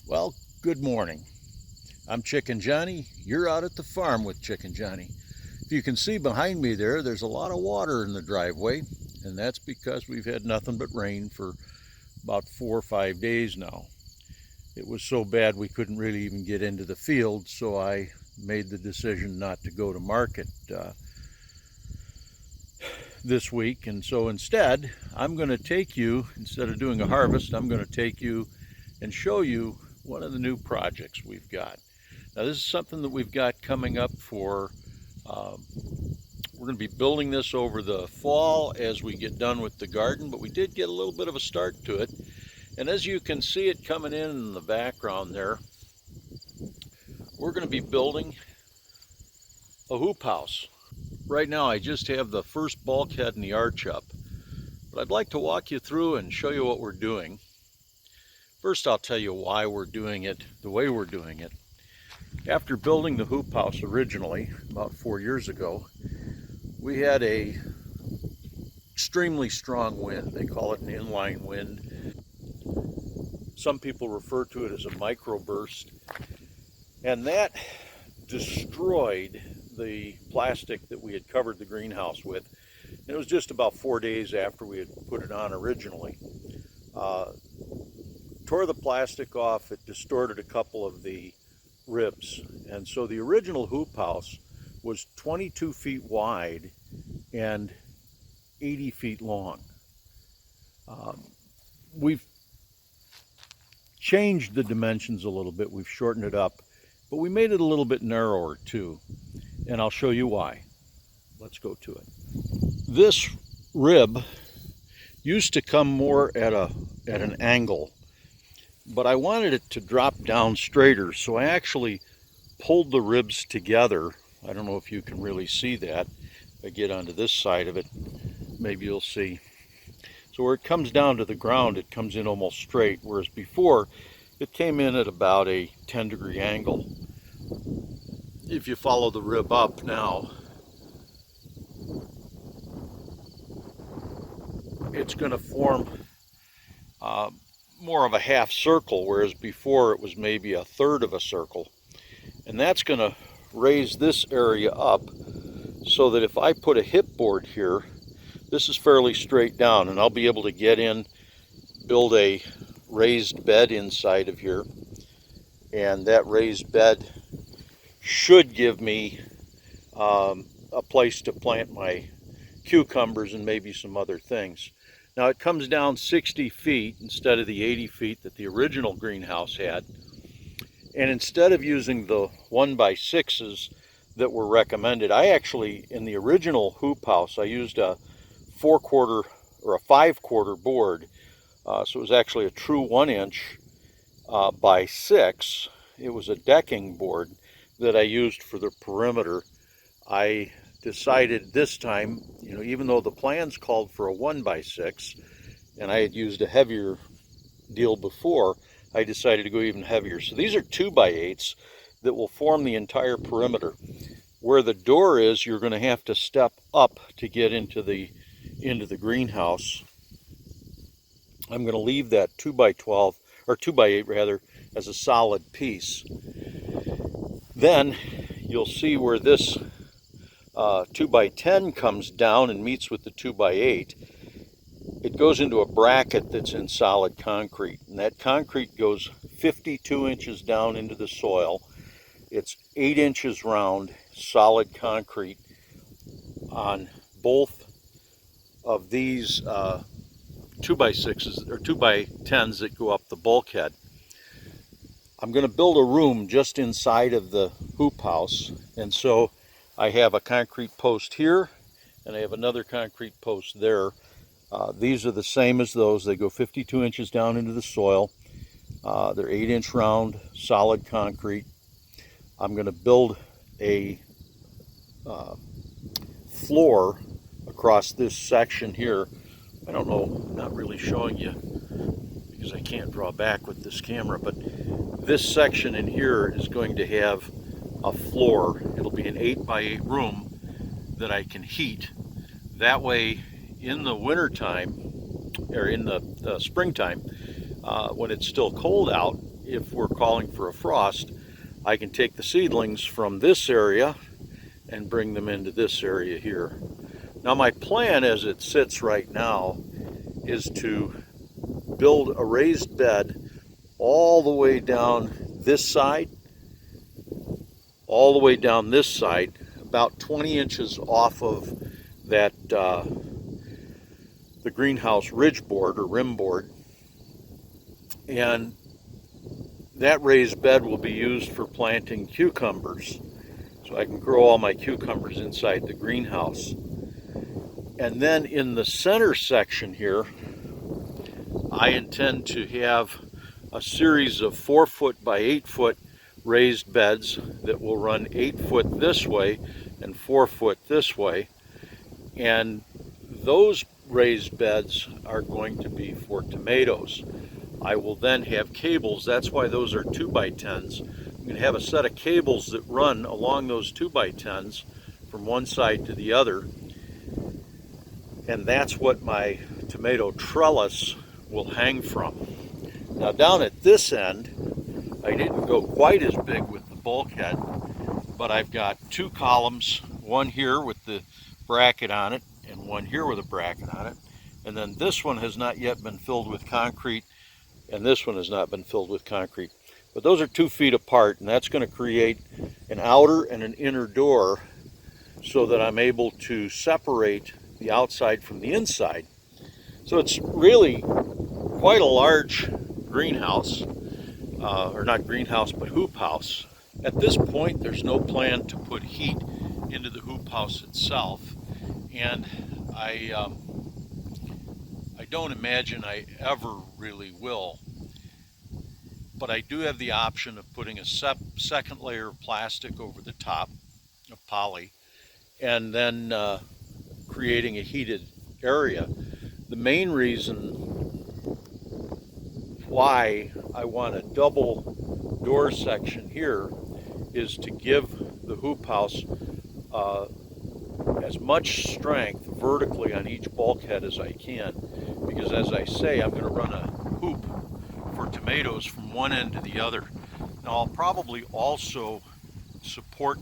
Well, good morning. I'm Chicken Johnny. You're out at the farm with Chicken Johnny. If you can see behind me there's a lot of water in the driveway, and that's because we've had nothing but rain for about 4 or 5 days now. It was so bad we couldn't really even get into the field, so I made the decision not to go to market this week. And so instead, I'm going to take you, instead of doing a harvest, I'm going to take you and show you one of the new projects we've got. Now this is something that we've got coming up for, we're going to be building this over the fall as we get done with the garden, but we did get a little bit of a start to it. And as you can see it coming in the background there, we're going to be building a hoop house. Right now I just have the first bulkhead and the arch up, but I'd like to walk you through and show you what we're doing. First, I'll tell you why we're doing it the way we're doing it. After building the hoop house originally, about 4 years ago, we had a extremely strong wind. They call it an inline wind. Some people refer to it as a microburst. And that destroyed the plastic that we had covered the greenhouse with. And it was just about 4 days after we had put it on originally. Tore the plastic off, it distorted a couple of the ribs. And so the original hoop house was 22 feet wide and 80 feet long. We've changed the dimensions a little bit, we've shortened it up, but we made it a little bit narrower too. And I'll show you why. Let's go to it. This rib used to come more at an angle, but I wanted it to drop down straighter, so I actually pulled the ribs together. I don't know if you can really see that. If I get onto this side of it, maybe you'll see. So where it comes down to the ground, it comes in almost straight, whereas before it came in at about a 10-degree angle. If you follow the rib up now, it's going to form more of a half circle, whereas before it was maybe a third of a circle. And that's going to raise this area up so that if I put a hip board here, this is fairly straight down, and I'll be able to get in, build a raised bed inside of here, and that raised bed should give me a place to plant my cucumbers and maybe some other things. Now it comes down 60 feet instead of the 80 feet that the original greenhouse had. And instead of using the 1x6s that were recommended, I actually, in the original hoop house, I used a 4/4 or a 5/4 board. So it was actually a true 1 inch by 6. It was a decking board that I used for the perimeter. I decided this time, even though the plans called for a 1x6, and I had used a heavier deal before, I decided to go even heavier. So these are 2x8s that will form the entire perimeter. Where the door is, you're going to have to step up to get into the greenhouse. I'm going to leave that 2x12, or 2x8 rather, as a solid piece. Then you'll see where this 2x10 comes down and meets with the 2x8. It goes into a bracket that's in solid concrete, and that concrete goes 52 inches down into the soil. It's 8 inches round, solid concrete on both of these 2x6s or 2x10s that go up the bulkhead. I'm going to build a room just inside of the hoop house, and so I have a concrete post here and I have another concrete post there. These are the same as those. They go 52 inches down into the soil. They're 8-inch round, solid concrete. I'm going to build a floor across this section here. I don't know, not really showing you because I can't draw back with this camera, but this section in here is going to have a floor. It'll be an 8x8 room that I can heat. That way, in the winter time, or in the springtime, when it's still cold out, if we're calling for a frost, I can take the seedlings from this area and bring them into this area here. Now my plan as it sits right now is to build a raised bed all the way down this side, all the way down this side, about 20 inches off of that the greenhouse ridge board or rim board, and that raised bed will be used for planting cucumbers. So I can grow all my cucumbers inside the greenhouse. And then in the center section here, I intend to have a series of 4-foot by 8-foot raised beds that will run 8 foot this way and 4 foot this way. And those raised beds are going to be for tomatoes. I will then have cables. That's why those are 2x10s. I'm going to have a set of cables that run along those 2x10s from one side to the other. And that's what my tomato trellis will hang from. Now down at this end, I didn't go quite as big with the bulkhead, but I've got 2 columns, one here with the bracket on it and one here with a bracket on it. And then this one has not yet been filled with concrete, and this one has not been filled with concrete. But those are 2 feet apart, and that's going to create an outer and an inner door so that I'm able to separate the outside from the inside. So it's really quite a large greenhouse, or not greenhouse, but hoop house. At this point, there's no plan to put heat into the hoop house itself, and I don't imagine I ever really will. But I do have the option of putting a second layer of plastic over the top of poly, and then creating a heated area. The main reason why I want a double door section here is to give the hoop house as much strength vertically on each bulkhead as I can, because as I say, I'm going to run a hoop for tomatoes from one end to the other. Now I'll probably also support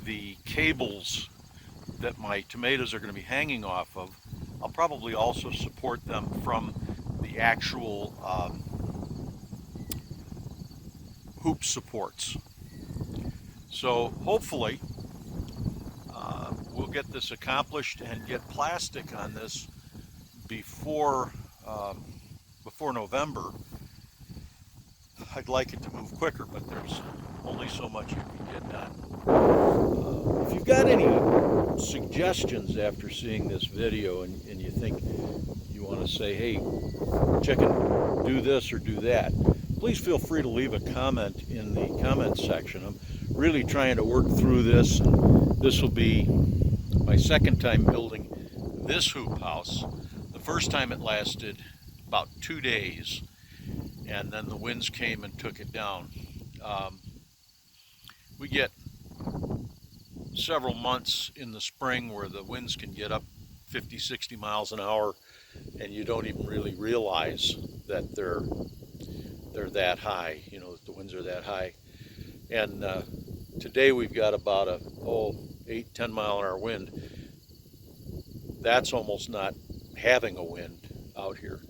the cables that my tomatoes are going to be hanging off of. I'll probably also support them from the actual hoop supports. So hopefully we'll get this accomplished and get plastic on this before November. I'd like it to move quicker, but there's only so much you can get done. If you've got any suggestions after seeing this video and you think you want to say, hey, do this or do that, please feel free to leave a comment in the comment section. I'm really trying to work through this. This will be my second time building this hoop house. The first time it lasted about 2 days, and then the winds came and took it down. We get several months in the spring where the winds can get up 50, 60 miles an hour, and you don't even really realize that they're that high, you know, that the winds are that high. And today we've got about a 8-10 mile an hour wind. That's almost not having a wind out here.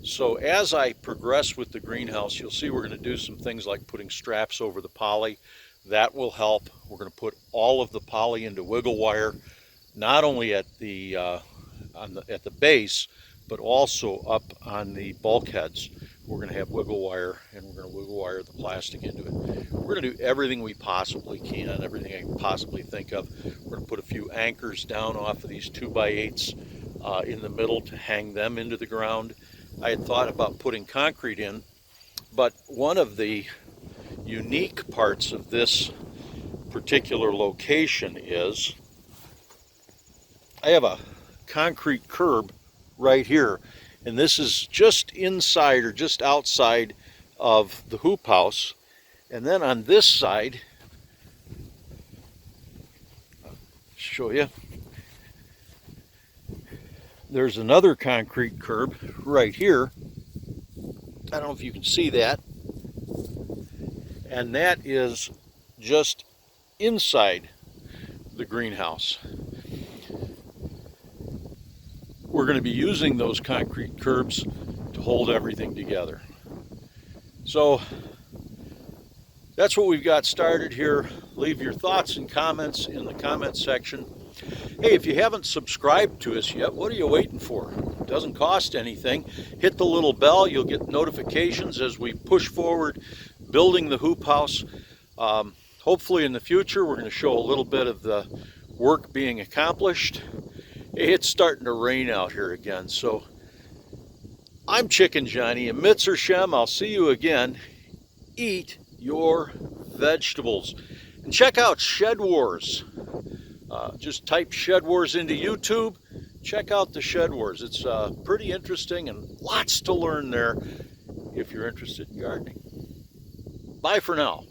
So as I progress with the greenhouse, you'll see we're going to do some things like putting straps over the poly. That will help. We're going to put all of the poly into wiggle wire, not only at the at the base, but also up on the bulkheads. We're going to have wiggle wire, and we're going to wiggle wire the plastic into it. We're going to do everything we possibly can, everything I can possibly think of. We're going to put a few anchors down off of these 2x8s in the middle to hang them into the ground. I had thought about putting concrete in, but one of the unique parts of this particular location is I have a concrete curb right here, and this is just inside or just outside of the hoop house. And then on this side, I'll show you, there's another concrete curb right here. I don't know if you can see that. and that is just inside the greenhouse. We're going to be using those concrete curbs to hold everything together. So that's what we've got started here. Leave your thoughts and comments in the comment section. Hey, if you haven't subscribed to us yet, what are you waiting for? It doesn't cost anything. Hit the little bell. You'll get notifications as we push forward building the hoop house. Hopefully in the future we're going to show a little bit of the work being accomplished. It's starting to rain out here again, so I'm Chicken Johnny, and Mitzer Shem. I'll see you again. Eat your vegetables. And check out Shed Wars. Just type Shed Wars into YouTube. Check out the Shed Wars. It's pretty interesting and lots to learn there if you're interested in gardening. Bye for now.